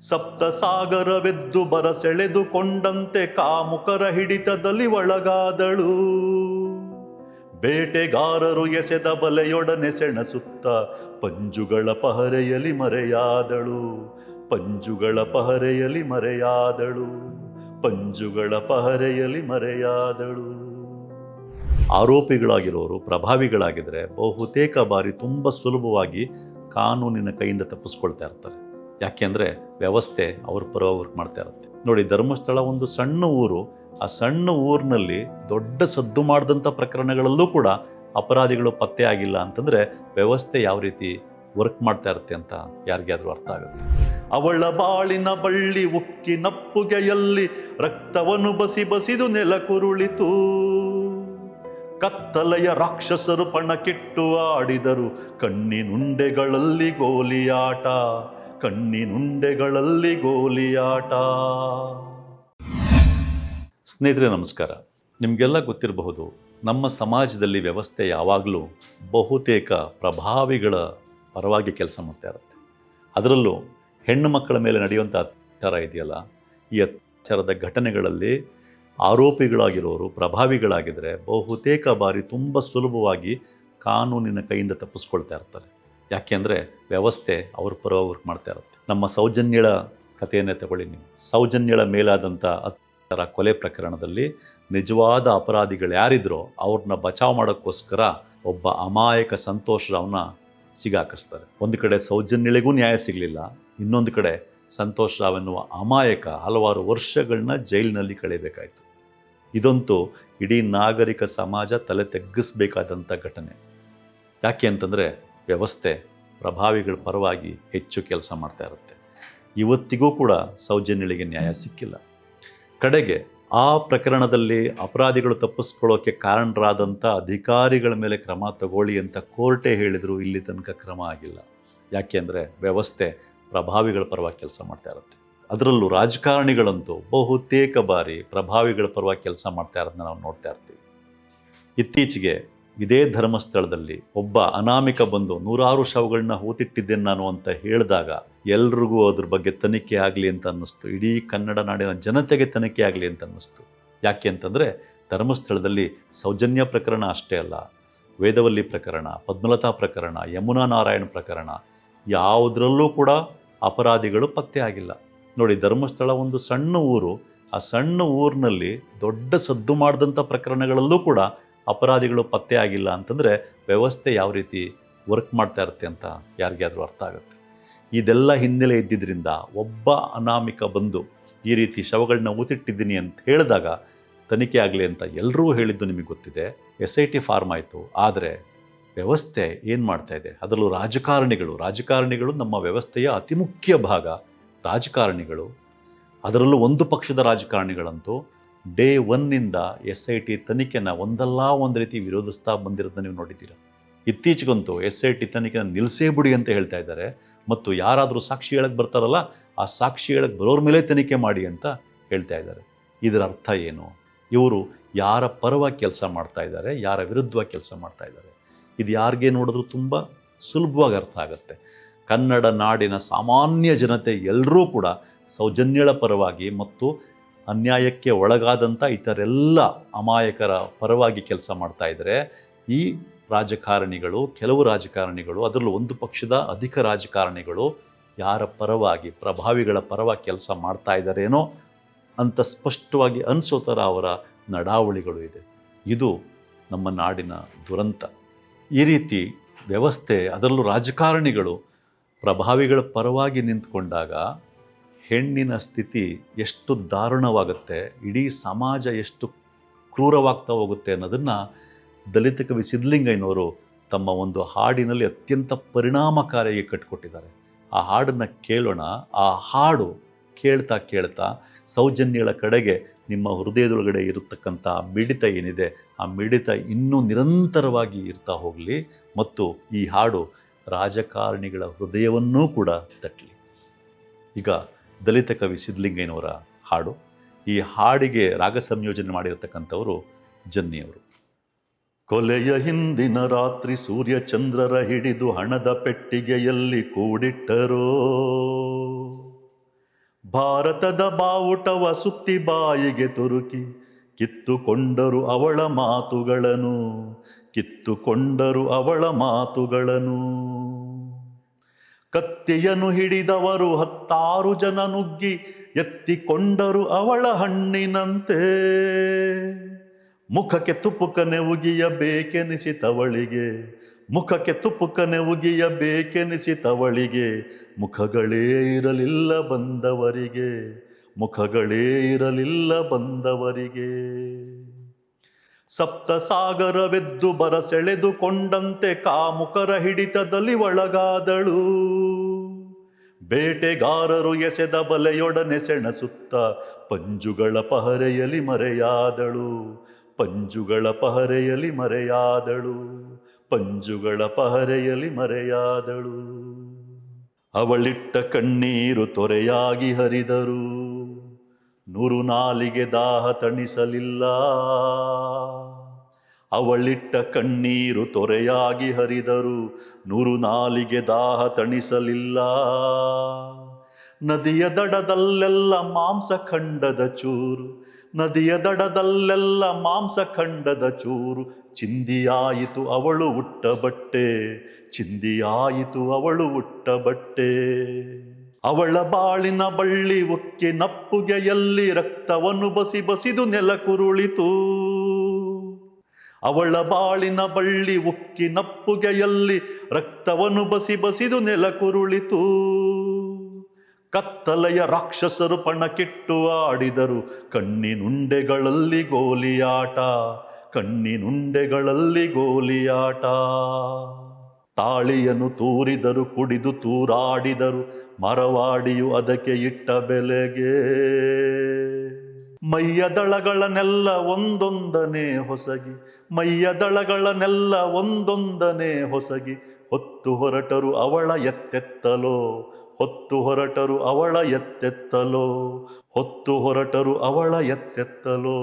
ಸಪ್ತ ಸಾಗರವೆದ್ದು ಬರಸೆಳೆದುಕೊಂಡಂತೆ ಕಾಮುಕರ ಹಿಡಿತದಲ್ಲಿ ಒಳಗಾದಳು. ಬೇಟೆಗಾರರು ಎಸೆದ ಬಲೆಯೊಡನೆ ಸೆಣಸುತ್ತ ಪಂಜುಗಳ ಪಹರೆಯಲ್ಲಿ ಮರೆಯಾದಳು. ಪಂಜುಗಳ ಪಹರೆಯಲ್ಲಿ ಮರೆಯಾದಳು. ಪಂಜುಗಳ ಪಹರೆಯಲ್ಲಿ ಮರೆಯಾದಳು. ಆರೋಪಿಗಳಾಗಿರೋರು ಪ್ರಭಾವಿಗಳಾಗಿದ್ರೆ ಬಹುತೇಕ ಬಾರಿ ತುಂಬ ಸುಲಭವಾಗಿ ಕಾನೂನಿನ ಕೈಯಿಂದ ತಪ್ಪಿಸ್ಕೊಳ್ತಾ ಇರ್ತಾರೆ. ಯಾಕೆಂದರೆ ವ್ಯವಸ್ಥೆ ಅವ್ರ ಪರವಾಗಿ ವರ್ಕ್ ಮಾಡ್ತಾ ಇರುತ್ತೆ. ನೋಡಿ, ಧರ್ಮಸ್ಥಳ ಒಂದು ಸಣ್ಣ ಊರು. ಆ ಸಣ್ಣ ಊರಿನಲ್ಲಿ ದೊಡ್ಡ ಸದ್ದು ಮಾಡಿದಂಥ ಪ್ರಕರಣಗಳಲ್ಲೂ ಕೂಡ ಅಪರಾಧಿಗಳು ಪತ್ತೆ ಆಗಿಲ್ಲ ಅಂತಂದರೆ ವ್ಯವಸ್ಥೆ ಯಾವ ರೀತಿ ವರ್ಕ್ ಮಾಡ್ತಾ ಇರುತ್ತೆ ಅಂತ ಯಾರಿಗಾದ್ರೂ ಅರ್ಥ ಆಗುತ್ತೆ. ಅವಳ ಬಾಳಿನ ಬಳ್ಳಿ ಉಕ್ಕಿನಪ್ಪುಗೆಯಲ್ಲಿ ರಕ್ತವನ್ನು ಬಸಿದು ನೆಲ ಕುರುಳಿತು. ಕತ್ತಲೆಯ ರಾಕ್ಷಸರು ಪಣಕ್ಕಿಟ್ಟು ಆಡಿದರು ಕಣ್ಣಿನುಂಡೆಗಳಲ್ಲಿ ಗೋಲಿಯಾಟ. ಕಣ್ಣಿನುಂಡೆಗಳಲ್ಲಿ ಗೋಲಿಯಾಟ. ಸ್ನೇಹಿತರೆ ನಮಸ್ಕಾರ. ನಿಮಗೆಲ್ಲ ಗೊತ್ತಿರಬಹುದು, ನಮ್ಮ ಸಮಾಜದಲ್ಲಿ ವ್ಯವಸ್ಥೆ ಯಾವಾಗಲೂ ಬಹುತೇಕ ಪ್ರಭಾವಿಗಳ ಪರವಾಗಿ ಕೆಲಸ ಮಾಡ್ತಾ ಇರುತ್ತೆ. ಅದರಲ್ಲೂ ಹೆಣ್ಣು ಮಕ್ಕಳ ಮೇಲೆ ನಡೆಯುವಂಥ ಅತ್ಯಾಚಾರ ಇದೆಯಲ್ಲ, ಈ ಅತ್ಯಾಚಾರದ ಘಟನೆಗಳಲ್ಲಿ ಆರೋಪಿಗಳಾಗಿರೋರು ಪ್ರಭಾವಿಗಳಾಗಿದ್ದರೆ ಬಹುತೇಕ ಬಾರಿ ತುಂಬ ಸುಲಭವಾಗಿ ಕಾನೂನಿನ ಕೈಯಿಂದ ತಪ್ಪಿಸ್ಕೊಳ್ತಾ ಇರ್ತಾರೆ. ಯಾಕೆಂದರೆ ವ್ಯವಸ್ಥೆ ಅವ್ರ ಪರವಾಗಿ ವರ್ಕ್ ಮಾಡ್ತಾ ಇರುತ್ತೆ. ನಮ್ಮ ಸೌಜನ್ಯಳ ಕಥೆಯನ್ನೇ ತಗೊಳ್ಳಿ ನೀವು. ಸೌಜನ್ಯಳ ಮೇಲಾದಂಥ ಅತ್ಯಾಚಾರ ಕೊಲೆ ಪ್ರಕರಣದಲ್ಲಿ ನಿಜವಾದ ಅಪರಾಧಿಗಳು ಯಾರಿದ್ರೋ ಅವ್ರನ್ನ ಬಚಾವ್ ಮಾಡೋಕ್ಕೋಸ್ಕರ ಒಬ್ಬ ಅಮಾಯಕ ಸಂತೋಷ್ ರಾವ್ನ ಸಿಗಾಕಿಸ್ತಾರೆ. ಒಂದು ಕಡೆ ಸೌಜನ್ಯಳಿಗೂ ನ್ಯಾಯ ಸಿಗಲಿಲ್ಲ, ಇನ್ನೊಂದು ಕಡೆ ಸಂತೋಷ್ ರಾವ್ ಎನ್ನುವ ಅಮಾಯಕ ಹಲವಾರು ವರ್ಷಗಳನ್ನ ಜೈಲಿನಲ್ಲಿ ಕಳೆಯಬೇಕಾಯಿತು. ಇದಂತೂ ಇಡೀ ನಾಗರಿಕ ಸಮಾಜ ತಲೆ ತೆಗ್ಗಿಸ್ಬೇಕಾದಂಥ ಘಟನೆ. ಯಾಕೆ ಅಂತಂದರೆ ವ್ಯವಸ್ಥೆ ಪ್ರಭಾವಿಗಳ ಪರವಾಗಿ ಹೆಚ್ಚು ಕೆಲಸ ಮಾಡ್ತಾ ಇರುತ್ತೆ. ಇವತ್ತಿಗೂ ಕೂಡ ಸೌಜನ್ಯಳಿಗೆ ನ್ಯಾಯ ಸಿಕ್ಕಿಲ್ಲ. ಕಡೆಗೆ ಆ ಪ್ರಕರಣದಲ್ಲಿ ಅಪರಾಧಿಗಳು ತಪ್ಪಿಸ್ಕೊಳ್ಳೋಕ್ಕೆ ಕಾರಣರಾದಂಥ ಅಧಿಕಾರಿಗಳ ಮೇಲೆ ಕ್ರಮ ತಗೊಳ್ಳಿ ಅಂತ ಕೋರ್ಟೇ ಹೇಳಿದರೂ ಇಲ್ಲಿ ತನಕ ಕ್ರಮ ಆಗಿಲ್ಲ. ಯಾಕೆಂದರೆ ವ್ಯವಸ್ಥೆ ಪ್ರಭಾವಿಗಳ ಪರವಾಗಿ ಕೆಲಸ ಮಾಡ್ತಾ ಇರುತ್ತೆ. ಅದರಲ್ಲೂ ರಾಜಕಾರಣಿಗಳಂತೂ ಬಹುತೇಕ ಬಾರಿ ಪ್ರಭಾವಿಗಳ ಪರವಾಗಿ ಕೆಲಸ ಮಾಡ್ತಾ ಇರೋದನ್ನ ನಾವು ನೋಡ್ತಾ ಇರ್ತೀವಿ. ಇತ್ತೀಚೆಗೆ ಇದೇ ಧರ್ಮಸ್ಥಳದಲ್ಲಿ ಒಬ್ಬ ಅನಾಮಿಕ ಬಂದು 100 ಶವಗಳನ್ನ ಹೂತಿಟ್ಟಿದ್ದೇನೆ ನಾನು ಅಂತ ಹೇಳಿದಾಗ ಎಲ್ರಿಗೂ ಅದ್ರ ಬಗ್ಗೆ ತನಿಖೆ ಆಗಲಿ ಅಂತ ಅನ್ನಿಸ್ತು. ಇಡೀ ಕನ್ನಡ ನಾಡಿನ ಜನತೆಗೆ ತನಿಖೆ ಆಗಲಿ ಅಂತ ಅನ್ನಿಸ್ತು. ಯಾಕೆ ಅಂತಂದರೆ ಧರ್ಮಸ್ಥಳದಲ್ಲಿ ಸೌಜನ್ಯ ಪ್ರಕರಣ ಅಷ್ಟೇ ಅಲ್ಲ, ವೇದವಲ್ಲಿ ಪ್ರಕರಣ, ಪದ್ಮಲತಾ ಪ್ರಕರಣ, ಯಮುನಾ ನಾರಾಯಣ ಪ್ರಕರಣ, ಯಾವುದರಲ್ಲೂ ಕೂಡ ಅಪರಾಧಿಗಳು ಪತ್ತೆ ಆಗಿಲ್ಲ. ನೋಡಿ, ಧರ್ಮಸ್ಥಳ ಒಂದು ಸಣ್ಣ ಊರು. ಆ ಸಣ್ಣ ಊರಿನಲ್ಲಿ ದೊಡ್ಡ ಸದ್ದು ಮಾಡಿದಂಥ ಪ್ರಕರಣಗಳಲ್ಲೂ ಕೂಡ ಅಪರಾಧಿಗಳು ಪತ್ತೆ ಆಗಿಲ್ಲ ಅಂತಂದರೆ ವ್ಯವಸ್ಥೆ ಯಾವ ರೀತಿ ವರ್ಕ್ ಮಾಡ್ತಾ ಇರುತ್ತೆ ಅಂತ ಯಾರಿಗಾದ್ರೂ ಅರ್ಥ ಆಗುತ್ತೆ. ಇದೆಲ್ಲ ಹಿನ್ನೆಲೆ ಇದ್ದಿದ್ದರಿಂದ ಒಬ್ಬ ಅನಾಮಿಕ ಬಂದು ಈ ರೀತಿ ಶವಗಳನ್ನ ಊತಿಟ್ಟಿದ್ದೀನಿ ಅಂತ ಹೇಳಿದಾಗ ತನಿಖೆ ಆಗಲಿ ಅಂತ ಎಲ್ಲರೂ ಹೇಳಿದ್ದು ನಿಮಗೆ ಗೊತ್ತಿದೆ. SIT ಫಾರ್ಮ್ ಆಯಿತು. ಆದರೆ ವ್ಯವಸ್ಥೆ ಏನು ಮಾಡ್ತಾ ಇದೆ, ಅದರಲ್ಲೂ ರಾಜಕಾರಣಿಗಳು ನಮ್ಮ ವ್ಯವಸ್ಥೆಯ ಅತಿ ಮುಖ್ಯ ಭಾಗ. ರಾಜಕಾರಣಿಗಳು, ಅದರಲ್ಲೂ ಒಂದು ಪಕ್ಷದ ರಾಜಕಾರಣಿಗಳಂತೂ ಡೇ 1ನಿಂದ SIT ತನಿಖೆನ ಒಂದಲ್ಲ ಒಂದು ರೀತಿ ವಿರೋಧಿಸ್ತಾ ಬಂದಿರೋದನ್ನ ನೀವು ನೋಡಿದ್ದೀರ. ಇತ್ತೀಚೆಗಂತೂ SIT ತನಿಖೆನ ನಿಲ್ಲಿಸೇ ಬಿಡಿ ಅಂತ ಹೇಳ್ತಾ ಇದ್ದಾರೆ. ಮತ್ತು ಯಾರಾದರೂ ಸಾಕ್ಷಿ ಹೇಳಕ್ಕೆ ಬರ್ತಾರಲ್ಲ, ಆ ಸಾಕ್ಷಿ ಹೇಳಕ್ಕೆ ಬರೋರ ಮೇಲೆ ತನಿಖೆ ಮಾಡಿ ಅಂತ ಹೇಳ್ತಾ ಇದ್ದಾರೆ. ಇದರ ಅರ್ಥ ಏನು? ಇವರು ಯಾರ ಪರವಾಗಿ ಕೆಲಸ ಮಾಡ್ತಾ ಇದ್ದಾರೆ, ಯಾರ ವಿರುದ್ಧವಾಗಿ ಕೆಲಸ ಮಾಡ್ತಾ ಇದ್ದಾರೆ? ಇದು ಯಾರಿಗೆ ನೋಡಿದ್ರೂ ತುಂಬ ಸುಲಭವಾಗಿ ಅರ್ಥ ಆಗುತ್ತೆ. ಕನ್ನಡ ನಾಡಿನ ಸಾಮಾನ್ಯ ಜನತೆ ಎಲ್ಲರೂ ಕೂಡ ಸೌಜನ್ಯಳ ಪರವಾಗಿ ಮತ್ತು ಅನ್ಯಾಯಕ್ಕೆ ಒಳಗಾದಂಥ ಇತರೆಲ್ಲ ಅಮಾಯಕರ ಪರವಾಗಿ ಕೆಲಸ ಮಾಡ್ತಾ ಇದ್ದಾರೆ. ಈ ರಾಜಕಾರಣಿಗಳು, ಕೆಲವು ರಾಜಕಾರಣಿಗಳು, ಅದರಲ್ಲೂ ಒಂದು ಪಕ್ಷದ ಅಧಿಕ ರಾಜಕಾರಣಿಗಳು ಯಾರ ಪರವಾಗಿ, ಪ್ರಭಾವಿಗಳ ಪರವಾಗಿ ಕೆಲಸ ಮಾಡ್ತಾ ಇದ್ದಾರೇನೋ ಅಂತ ಸ್ಪಷ್ಟವಾಗಿ ಅನಿಸೋ ಥರ ಅವರ ನಡಾವಳಿಗಳು ಇದೆ. ಇದು ನಮ್ಮ ನಾಡಿನ ದುರಂತ. ಈ ರೀತಿ ವ್ಯವಸ್ಥೆ, ಅದರಲ್ಲೂ ರಾಜಕಾರಣಿಗಳು ಪ್ರಭಾವಿಗಳ ಪರವಾಗಿ ನಿಂತ್ಕೊಂಡಾಗ ಹೆಣ್ಣಿನ ಸ್ಥಿತಿ ಎಷ್ಟು ದಾರುಣವಾಗುತ್ತೆ, ಇಡೀ ಸಮಾಜ ಎಷ್ಟು ಕ್ರೂರವಾಗ್ತಾ ಹೋಗುತ್ತೆ ಅನ್ನೋದನ್ನು ದಲಿತ ಕವಿ ಸಿದ್ಧಲಿಂಗಯ್ಯನವರು ತಮ್ಮ ಒಂದು ಹಾಡಿನಲ್ಲಿ ಅತ್ಯಂತ ಪರಿಣಾಮಕಾರಿಯಾಗಿ ಕಟ್ಟಿಕೊಟ್ಟಿದ್ದಾರೆ. ಆ ಹಾಡನ್ನು ಕೇಳೋಣ. ಆ ಹಾಡು ಕೇಳ್ತಾ ಕೇಳ್ತಾ ಸೌಜನ್ಯಳ ಕಡೆಗೆ ನಿಮ್ಮ ಹೃದಯದೊಳಗಡೆ ಇರತಕ್ಕಂಥ ಮಿಡಿತ ಏನಿದೆ, ಆ ಮಿಡಿತ ಇನ್ನೂ ನಿರಂತರವಾಗಿ ಇರ್ತಾ ಹೋಗಲಿ ಮತ್ತು ಈ ಹಾಡು ರಾಜಕಾರಣಿಗಳ ಹೃದಯವನ್ನೂ ಕೂಡ ತಟ್ಟಲಿ. ಈಗ ದಲಿತ ಕವಿ ಸಿದ್ಧಲಿಂಗಯ್ಯನವರ ಹಾಡು. ಈ ಹಾಡಿಗೆ ರಾಗ ಸಂಯೋಜನೆ ಮಾಡಿರತಕ್ಕಂಥವರು ಜನ್ನಿಯವರು. ಕೊಲೆಯ ಹಿಂದಿನ ರಾತ್ರಿ ಸೂರ್ಯ ಚಂದ್ರರ ಹಿಡಿದು ಹಣದ ಪೆಟ್ಟಿಗೆಯಲ್ಲಿ ಕೂಡಿಟ್ಟರೋ, ಭಾರತದ ಬಾವುಟವ ಸುತ್ತಿ ಬಾಯಿಗೆ ತುರುಕಿ ಕಿತ್ತುಕೊಂಡರು ಅವಳ ಮಾತುಗಳನ್ನು, ಕಿತ್ತುಕೊಂಡರು ಅವಳ ಮಾತುಗಳನ್ನು. ಕತ್ತಿಯನ್ನು ಹಿಡಿದವರು 10 ಜನ ನುಗ್ಗಿ ಎತ್ತಿಕೊಂಡರು ಅವಳ ಹಣ್ಣಿನಂತೆ. ಮುಖಕ್ಕೆ ತುಪ್ಪುಕನೆ ಉಗಿಯಬೇಕೆನಿಸಿತವಳಿಗೆ, ಮುಖಕ್ಕೆ ತುಪ್ಪುಕನೆ ಉಗಿಯಬೇಕೆನಿಸಿತವಳಿಗೆ. ಮುಖಗಳೇ ಇರಲಿಲ್ಲ ಬಂದವರಿಗೆ, ಮುಖಗಳೇ ಇರಲಿಲ್ಲ ಬಂದವರಿಗೆ. ಸಪ್ತ ಸಾಗರವೆದ್ದು ಬರಸೆಳೆದುಕೊಂಡಂತೆ ಕಾಮುಕರ ಹಿಡಿತದಲ್ಲಿ ಒಳಗಾದಳು. ಬೇಟೆಗಾರರು ಎಸೆದ ಬಲೆಯೊಡನೆ ಸೆಣಸುತ್ತ ಪಂಜುಗಳ ಪಹರೆಯಲ್ಲಿ ಮರೆಯಾದಳು, ಪಂಜುಗಳ ಪಹರೆಯಲ್ಲಿ ಮರೆಯಾದಳು, ಪಂಜುಗಳ ಪಹರೆಯಲ್ಲಿ ಮರೆಯಾದಳು. ಅವಳಿಟ್ಟ ಕಣ್ಣೀರು ತೊರೆಯಾಗಿ ಹರಿದರು, 100 ನಾಲಿಗೆ ದಾಹ ತಣಿಸಲಿಲ್ಲ. ಅವಳಿಟ್ಟ ಕಣ್ಣೀರು ತೊರೆಯಾಗಿ ಹರಿದರು, 100 ನಾಲಿಗೆ ದಾಹ ತಣಿಸಲಿಲ್ಲ. ನದಿಯ ದಡದಲ್ಲೆಲ್ಲ ಮಾಂಸ ಖಂಡದ ಚೂರು, ನದಿಯ ದಡದಲ್ಲೆಲ್ಲ ಮಾಂಸ ಖಂಡದ ಚೂರು. ಚಿಂದಿಯಾಯಿತು ಅವಳು ಉಟ್ಟ ಬಟ್ಟೆ, ಚಿಂದಿಯಾಯಿತು ಅವಳು ಉಟ್ಟ ಬಟ್ಟೆ. ಅವಳ ಬಾಳಿನ ಬಳ್ಳಿ ಉಕ್ಕಿ ನಪ್ಪುಗೆಯಲ್ಲಿ ರಕ್ತವನ್ನು ಬಸಿ ಬಸಿದು ನೆಲಕುರುಳಿತು. ಅವಳ ಬಾಳಿನ ಬಳ್ಳಿ ಉಕ್ಕಿ ನಪ್ಪುಗೆಯಲ್ಲಿ ರಕ್ತವನ್ನು ಬಸಿ ಬಸಿದು ನೆಲಕುರುಳಿತು. ಕತ್ತಲೆಯ ರಾಕ್ಷಸರು ಪಣಕ್ಕಿಟ್ಟು ಆಡಿದರು, ಕಣ್ಣಿನುಂಡೆಗಳಲ್ಲಿ ಗೋಲಿಯಾಟ, ಕಣ್ಣಿನುಂಡೆಗಳಲ್ಲಿ ಗೋಲಿಯಾಟ. ತಾಳಿಯನ್ನು ತೂರಿದರು, ಕುಡಿದು ತೂರಾಡಿದರು, ಮರವಾಡಿಯು ಅದಕ್ಕೆ ಇಟ್ಟ ಬೆಲೆಗೆ. ಮೈಯ ದಳಗಳನ್ನೆಲ್ಲ ಒಂದೊಂದನೆ ಹೊಸಗಿ, ಮೈಯ ದಳಗಳನ್ನೆಲ್ಲ ಒಂದೊಂದನೆ ಹೊಸಗಿ. ಹೊತ್ತು ಹೊರಟರು ಅವಳ ಎತ್ತೆತ್ತಲೋ, ಹೊತ್ತು ಹೊರಟರು ಅವಳ ಎತ್ತೆತ್ತಲೋ, ಹೊತ್ತು ಹೊರಟರು ಅವಳ ಎತ್ತೆತ್ತಲೋ,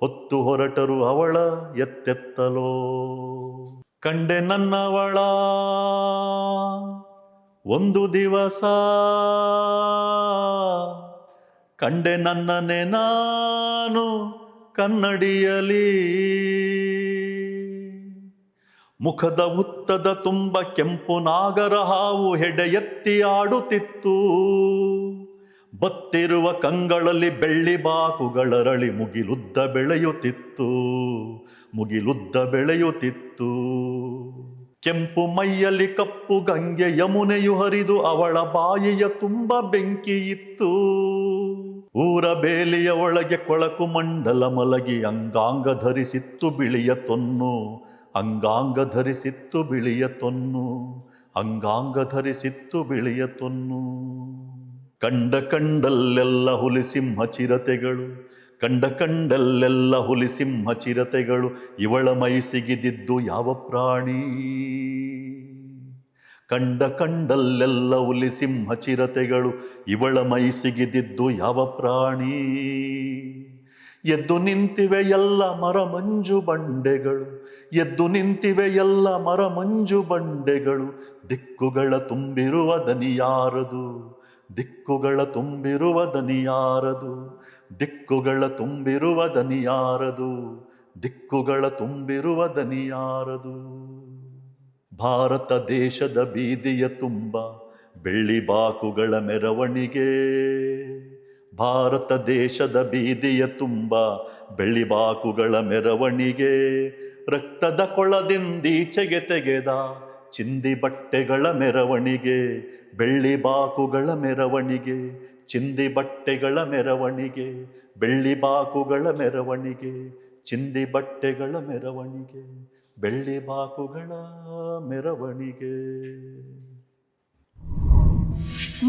ಹೊತ್ತು ಹೊರಟರು ಅವಳ ಎತ್ತೆತ್ತಲೋ. ಕಂಡೆ ನನ್ನವಳ ಒಂದು ದಿವಸ, ಕಂಡೆ ನನ್ನನೆ ನಾನು ಕನ್ನಡಿಯಲಿ. ಮುಖದ ಉತ್ತದ ತುಂಬ ಕೆಂಪು ನಾಗರ ಹಾವು ಹೆಡೆ ಎತ್ತಿ ಆಡುತ್ತಿತ್ತು. ಬತ್ತಿರುವ ಕಂಗಳಲ್ಲಿ ಬೆಳ್ಳಿ ಬಾಕುಗಳರಳಿ ಮುಗಿಲುದ್ದ ಬೆಳೆಯುತ್ತಿತ್ತು, ಮುಗಿಲುದ್ದ ಬೆಳೆಯುತ್ತಿತ್ತು. ಕೆಂಪು ಮೈಯಲ್ಲಿ ಕಪ್ಪು ಗಂಗೆ ಯಮುನೆಯು ಹರಿದು ಅವಳ ಬಾಯಿಯ ತುಂಬ ಬೆಂಕಿ ಇತ್ತು. ಊರ ಬೇಲಿಯ ಒಳಗೆ ಕೊಳಕು ಮಂಡಲ ಮಲಗಿ ಅಂಗಾಂಗ ಧರಿಸಿತ್ತು ಬಿಳಿಯ ತೊನ್ನು, ಅಂಗಾಂಗ ಧರಿಸಿತ್ತು ಬಿಳಿಯ ತೊನ್ನು, ಅಂಗಾಂಗ ಧರಿಸಿತ್ತು ಬಿಳಿಯ ತೊನ್ನು. ಕಂಡ ಕಂಡಲ್ಲೆಲ್ಲ ಹುಲಿ ಸಿಂಹ ಚಿರತೆಗಳು, ಕಂಡ ಕಂಡಲ್ಲೆಲ್ಲ ಹುಲಿ ಸಿಂಹ ಚಿರತೆಗಳು. ಇವಳ ಮೈ ಸಿಗಿದಿದ್ದು ಯಾವ ಪ್ರಾಣಿ? ಕಂಡ ಕಂಡಲ್ಲೆಲ್ಲ ಹುಲಿ ಸಿಂಹ ಚಿರತೆಗಳು, ಇವಳ ಮೈ ಸಿಗಿದಿದ್ದು ಯಾವ ಪ್ರಾಣಿ? ಎದ್ದು ನಿಂತಿವೆ ಎಲ್ಲ ಮರ ಮಂಜು ಬಂಡೆಗಳು, ಎದ್ದು ನಿಂತಿವೆ ಎಲ್ಲ ಮರ ಮಂಜು ಬಂಡೆಗಳು. ದಿಕ್ಕುಗಳ ತುಂಬಿರುವ ದನಿಯಾರದು, ದಿಕ್ಕುಗಳ ತುಂಬಿರುವ ದನಿಯಾರದು, ದಿಕ್ಕುಗಳ ತುಂಬಿರುವ ದನಿಯಾರದು, ದಿಕ್ಕುಗಳ ತುಂಬಿರುವ ದನಿಯಾರದು. ಭಾರತ ದೇಶದ ಬೀದಿಯ ತುಂಬ ಬೆಳ್ಳಿ ಬಾಕುಗಳ ಮೆರವಣಿಗೆ, ಭಾರತ ದೇಶದ ಬೀದಿಯ ತುಂಬ ಬೆಳ್ಳಿ ಬಾಕುಗಳ ಮೆರವಣಿಗೆ. ರಕ್ತದ ಕೊಳದಿಂದೀಚೆಗೆ ತೆಗೆದ ಚಿಂದಿ ಬಟ್ಟೆಗಳ ಮೆರವಣಿಗೆ, ಬೆಳ್ಳಿ ಬಾಕುಗಳ ಮೆರವಣಿಗೆ, ಚಿಂದಿ ಬಟ್ಟೆಗಳ ಮೆರವಣಿಗೆ, ಬೆಳ್ಳಿ ಬಾಕುಗಳ ಮೆರವಣಿಗೆ, ಚಿಂದಿ ಬಟ್ಟೆಗಳ ಮೆರವಣಿಗೆ, ಬೆಳ್ಳಿ ಬಾಕುಗಳ ಮೆರವಣಿಗೆ.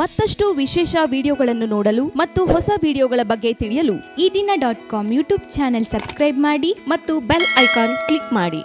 ಮತ್ತಷ್ಟು ವಿಶೇಷ ವಿಡಿಯೋಗಳನ್ನು ನೋಡಲು ಮತ್ತು ಹೊಸ ವಿಡಿಯೋಗಳ ಬಗ್ಗೆ ತಿಳಿಯಲು ಈ ದಿನ .com ಯೂಟ್ಯೂಬ್ ಚಾನೆಲ್ ಸಬ್ಸ್ಕ್ರೈಬ್ ಮಾಡಿ ಮತ್ತು ಬೆಲ್ ಐಕಾನ್ ಕ್ಲಿಕ್ ಮಾಡಿ.